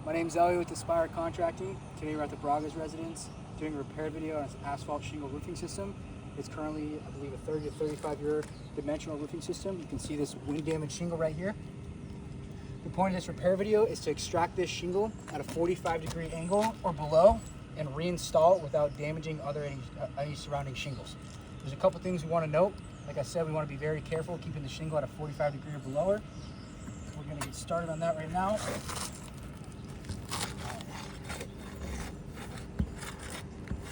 My name is Elliot with Aspire Contracting. Today we're at the Braga's residence doing a repair video on its asphalt shingle roofing system. It's currently, I believe, a 30 to 35 year dimensional roofing system. You can see this wind damaged shingle right here. The point of this repair video is to extract this shingle at a 45-degree angle or below and reinstall it without damaging any surrounding shingles. There's a couple things we want to note. Like I said, we want to be very careful keeping the shingle at a 45-degree or below. We're going to get started on that right now.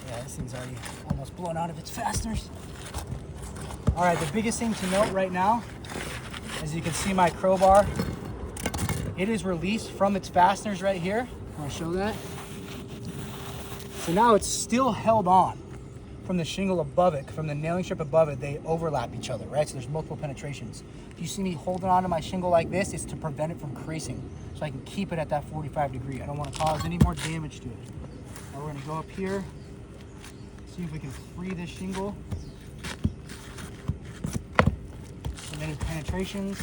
Yeah, this thing's already almost blown out of its fasteners. All right, the biggest thing to note right now, as you can see my crowbar, it is released from its fasteners right here. Want to show that? So now it's still held on from the shingle above it, from the nailing strip above it. They overlap each other, right? So there's multiple penetrations. If you see me holding on to my shingle like this, it's to prevent it from creasing, so I can keep it at that 45 degree. I don't want to cause any more damage to it. Now we're going to go up here, see if we can free this shingle from any penetrations.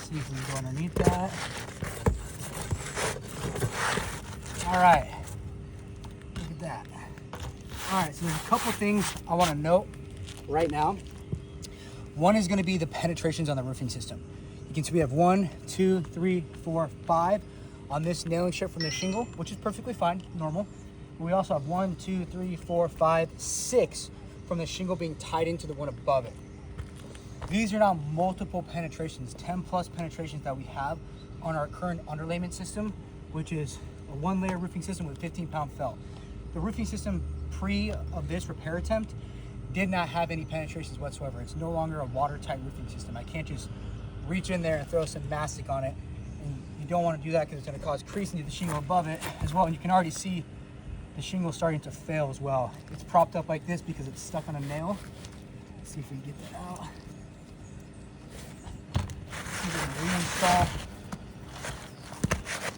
See if we can go underneath that. All right, look at that. All right, so there's a couple things I want to note right now. One is going to be the penetrations on the roofing system. You can see we have 1, 2, 3, 4, 5 on this nailing strip from the shingle, which is perfectly fine, normal. We also have 1, 2, 3, 4, 5, 6 from the shingle being tied into the one above it. These are now multiple penetrations, 10 plus penetrations that we have on our current underlayment system, which is a 1-layer roofing system with 15-pound felt. The roofing system pre of this repair attempt did not have any penetrations whatsoever. It's no longer a watertight roofing system. I can't just reach in there and throw some mastic on it. And you don't want to do that because it's going to cause creasing to the shingle above it as well. And you can already see the shingle starting to fail as well. It's propped up like this because it's stuck on a nail. Let's see if we can get that out.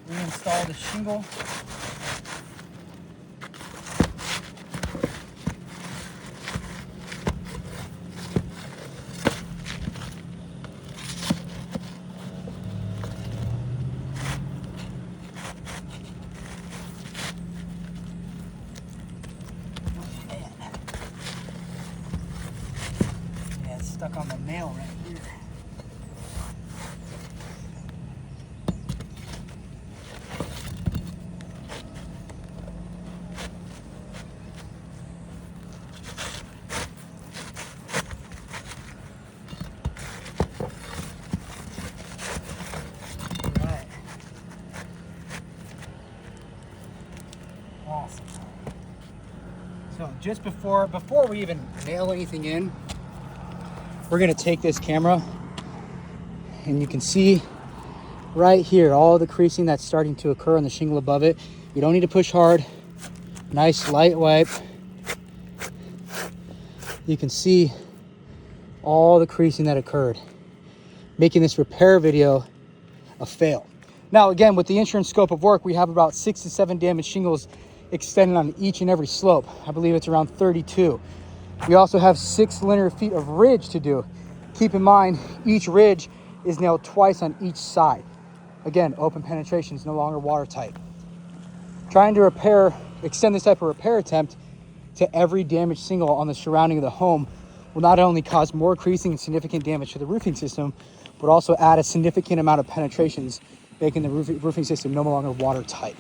Reinstall the shingle. Yeah, it's stuck on the nail right here. Awesome. So just before we even nail anything in, we're going to take this camera and you can see right here all the creasing that's starting to occur on the shingle above it. You don't need to push hard. Nice light wipe. You can see all the creasing that occurred, making this repair video a fail. Now again, with the insurance scope of work, we have about 6 to 7 damaged shingles extended on each and every slope. I believe it's around 32. We also have 6 linear feet of ridge to do. Keep in mind, each ridge is nailed twice on each side. Again, open penetration is no longer watertight. Trying to extend this type of repair attempt to every damaged shingle on the surrounding of the home will not only cause more creasing and significant damage to the roofing system, but also add a significant amount of penetrations, making the roofing system no longer watertight.